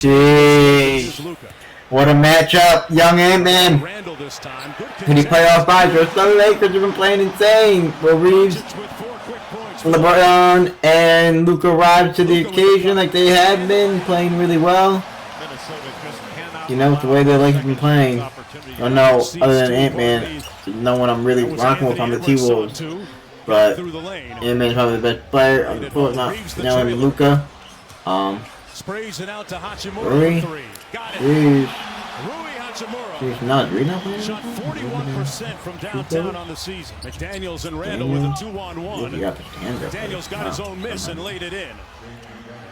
Jeez. What a matchup, young Ant-Man. Can he play off Bidros? The Lakers have been playing insane. Will Reeves, LeBron, and Luka rise to the occasion like they have been, playing really well. You know, the way the Lakers have been playing. I know, other than Ant-Man, no one I'm really rocking with on the T-Wolves. But Ant-Man's probably the best player on the floor. Now and Luka. Sprays it out to Hachimura for three. Got it. Rui Hachimura. He's not playing. Shot 41% from downtown on the season. McDaniels and Randall with a 2-on-1. McDaniels got his own miss and laid it in.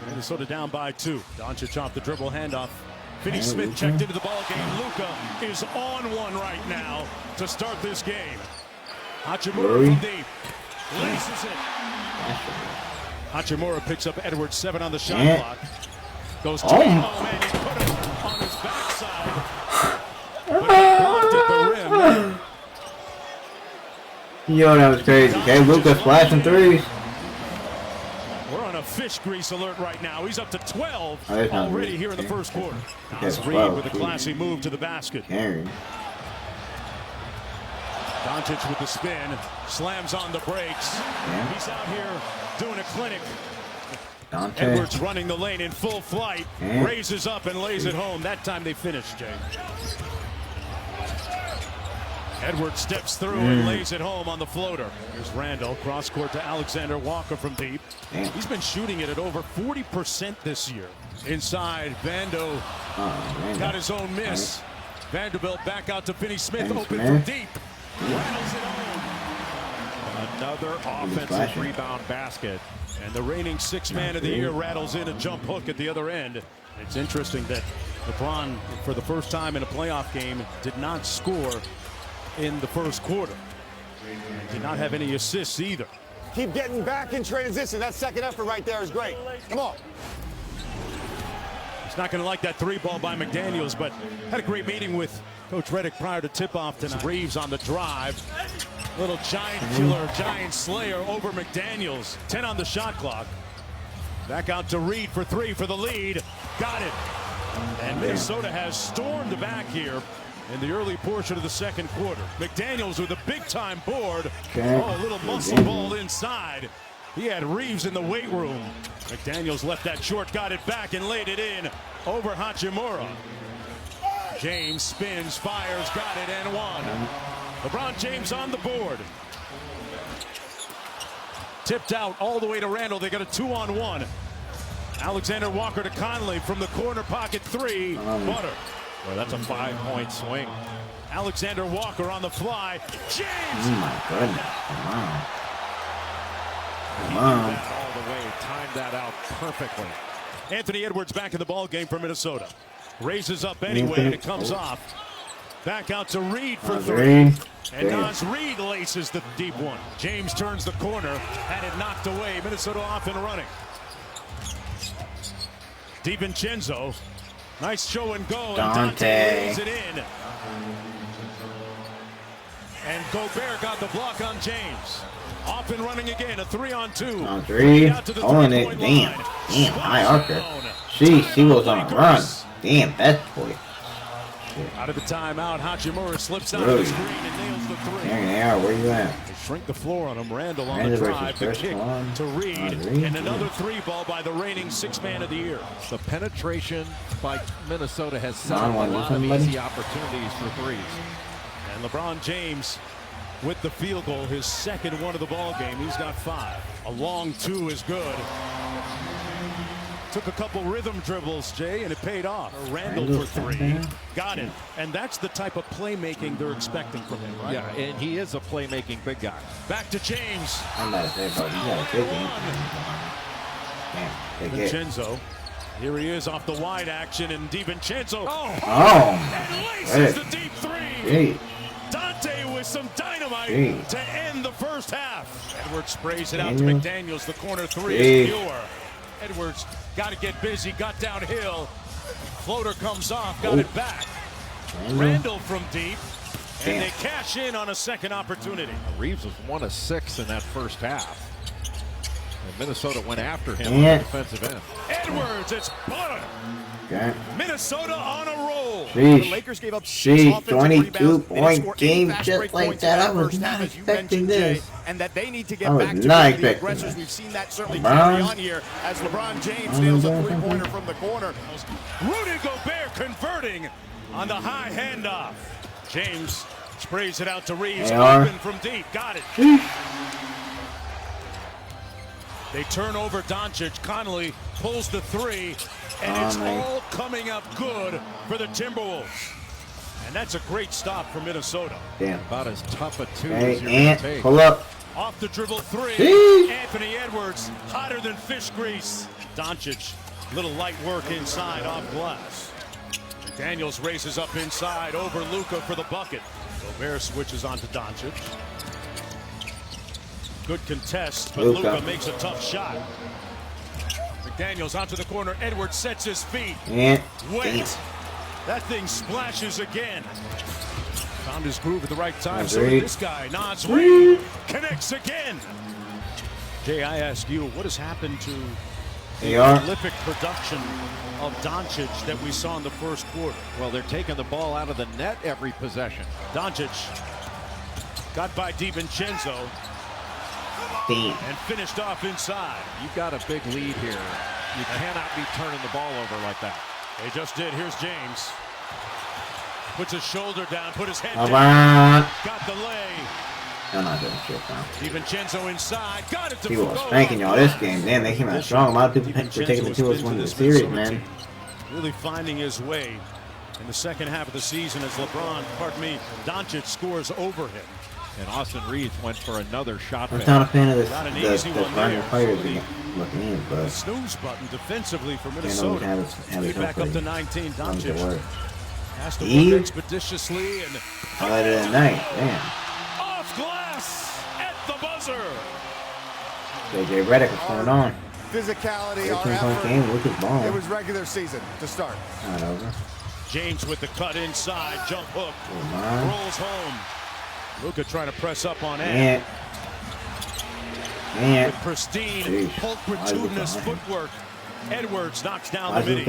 Minnesota down by 2. Doncic off the dribble handoff. Finney Smith checked into the ball game. Luka is on one right now to start this game. Hachimura from deep. Laces it. Hachimura picks up Edwards, 7 on the shot clock. Goes to home and he put it on his backside. But he blocked at the rim. Yo, that was crazy. Okay, Luka splashing threes. We're on a fish grease alert right now. He's up to 12 already here in the first quarter. Nas Reed with a classy move to the basket. Doncic with the spin, slams on the brakes. He's out here doing a clinic. Edwards running the lane in full flight, raises up and lays it home. That time they finished, Jay. Edwards steps through and lays it home on the floater. Here's Randall, cross court to Alexander Walker from deep. He's been shooting it at over 40% this year. Inside, Vando got his own miss. Vanderbilt back out to Finney Smith, open from deep. Rattles it home. Another offensive rebound basket. And the reigning 6th man of the year rattles in a jump hook at the other end. It's interesting that LeBron, for the first time in a playoff game, did not score in the first quarter. Did not have any assists either. Keep getting back in transition. That second effort right there is great. Come on. He's not going to like that 3-ball by McDaniels, but had a great meeting with Coach Reddick prior to tip-off tonight. Reeves on the drive. Little giant killer, giant slayer over McDaniels. 10 on the shot clock. Back out to Reed for 3 for the lead. Got it. And Minnesota has stormed back here in the early portion of the second quarter. McDaniels with a big-time board. Oh, a little muscle ball inside. He had Reeves in the weight room. McDaniels left that short, got it back, and laid it in over Hachimura. James spins, fires, got it, and won. LeBron James on the board. Tipped out all the way to Randall. They got a 2-on-1. Alexander Walker to Conley from the corner pocket 3. Butter. Well, that's a 5-point swing. Alexander Walker on the fly. James! Oh my goodness. Come on. All the way, timed that out perfectly. Anthony Edwards back in the ball game for Minnesota. Raises up anyway, and it comes off. Back out to Reed for 3. And Nas Reed laces the deep one. James turns the corner, had it knocked away. Minnesota off and running. DiVincenzo. Nice show and go. Dante lays it in. And Gobert got the block on James. Off and running again, a 3-on-2. On 3, on it. Damn, high archer. She was on a run. Damn, that boy. Out of the timeout, Hachimura slips out of the screen and nails the 3. Where you at? They shrink the floor on him. Randall on the drive, the kick to Reed, and another 3-ball by the reigning 6th man of the year. The penetration by Minnesota has set up a lot of easy opportunities for threes. And LeBron James with the field goal, his second one of the ball game. He's got 5. A long 2 is good. Took a couple rhythm dribbles, Jay, and it paid off. Randall for 3. Got it. And that's the type of playmaking they're expecting from him, right? Yeah, and he is a playmaking big guy. Back to James. I'm not saying, but you gotta take him. DiVincenzo. Here he is off the wide action, and DiVincenzo. And laces the deep 3. Dante with some dynamite to end the first half. Edwards sprays it out to McDaniels. The corner 3 is pure. Edwards got to get busy, got downhill. Floater comes off, got it back. Randall from deep, and they cash in on a second opportunity. Reeves was 1 of 6 in that first half. And Minnesota went after him on the defensive end. Edwards, it's Butter. Okay. Minnesota on a roll. The Lakers gave up 22-point game just like that. I was not expecting this. And that they need to get I was back to not being the expecting aggressors. that. We've seen that certainly carry on here as LeBron James nails a three-pointer from the corner. Rudy Gobert converting on the high handoff. James sprays it out to Reeves. Open from deep. Got it. They turn over Doncic. Connolly pulls the three, and it's all coming up good for the Timberwolves. And that's a great stop for Minnesota. Damn. About as tough a two Hey, as you're going Ant, to take. pull up. Off the dribble three. Sheesh. Anthony Edwards, hotter than fish grease. Doncic, little light work inside off glass. Daniels races up inside over Luka for the bucket. Gobert switches onto Doncic. Good contest, but Luka makes a tough shot. McDaniels onto the corner. Edwards sets his feet. And Wait. That thing splashes again. Found his groove at the right time. Nas So Reed. this guy, Nas Reed, connects again. Jay, I ask you, what has happened to the prolific production of Doncic that we saw in the first quarter? Well, they're taking the ball out of the net every possession. Doncic got by DiVincenzo and finished off inside. You've got a big lead here. You cannot be turning the ball over like that. They just did. Here's James. Puts his shoulder down, put his head Come down. on. Got the lay. I'm not doing shit, bro. DiVincenzo inside. Got it to People was go. spanking y'all this game. Damn, they came out strong. A lot of people were taking the 2-1 win of the series, man. Really finding his way in the second half of the season as Doncic scores over him. And Austin Reeves went for another shot. I'm not a fan of Got an the easy one running there. players looking in, The but snooze button defensively for have Minnesota. it Lead back up to 19. Doncic has to Eve? work expeditiously and later at night. Damn. off glass at the buzzer. JJ Redick, what's going on? Physicality, our 13-point effort. game. Look at ball. It was regular season to start. Not over. James with the cut inside, jump hook, man. rolls home. Luka trying to press up on Ant. With pristine, pulchritudinous footwork. Edwards knocks down the midi.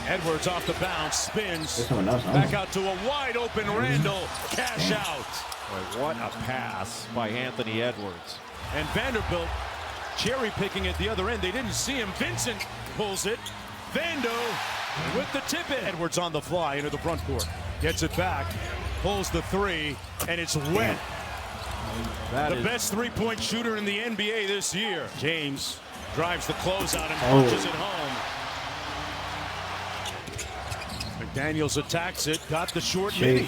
Edwards off the bounce, spins. Back out to a wide open Randall. Cash out. Boy, what a pass by Anthony Edwards. And Vanderbilt cherry picking at the other end. They didn't see him. Vincent pulls it. Vando with the tip in. Edwards on the fly into the front court. Gets it back. Pulls the three, and it's wet. The best three-point shooter in the NBA this year. James drives the closeout and punches it home. McDaniels attacks it, got the short midi.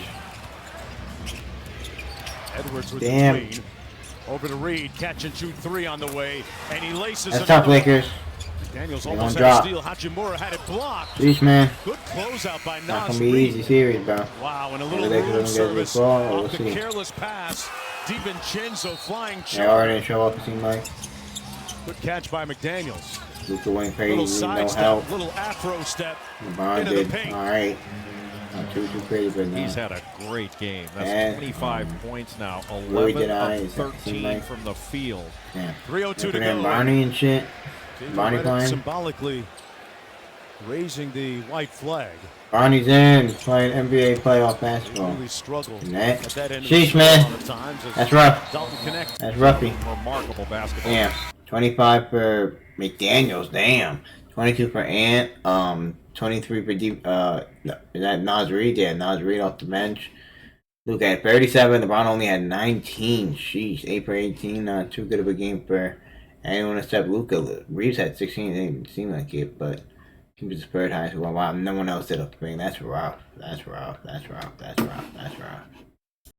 Edwards with the tween. Over to Reed, catch and shoot three on the way, and he laces it. That's tough, Lakers. McDaniels almost had a steal. Hachimura had it blocked. Jeez, man. Good closeout by Nas Not gonna be Reed. easy series, bro. Wow, and a little room service off the careless pass. DiVincenzo flying They already didn't show up, it seemed like. Good catch by McDaniels. Luka went Little crazy, side no step, help. little afro step LeBron into did the paint. alright. Not too crazy, but no. He's had a great game. That's And, 25 points now. Really 11 good of 13 from the field. Yeah. 3:02 to Then go. Barney and shit. Barney Redick playing. symbolically raising the white flag. Barney's in playing NBA playoff basketball. Really struggled And that, at that end of sheesh, the man. on the times as That's rough. Dalton connects. That's roughy. Remarkable basketball. Damn. 25 for McDaniels. Damn. 22 for Ant. 23 for Deep. Is that Nas Reed? Yeah, Nas Reed off the bench. Luke had 37. LeBron only had 19. Sheesh. 8 for 18. Not too good of a game for anyone except Luka. Reeves had 16. It didn't seem like it, but he was the third highest. Wow, no one else did a thing. That's rough. That's rough. That's rough. That's rough. That's rough.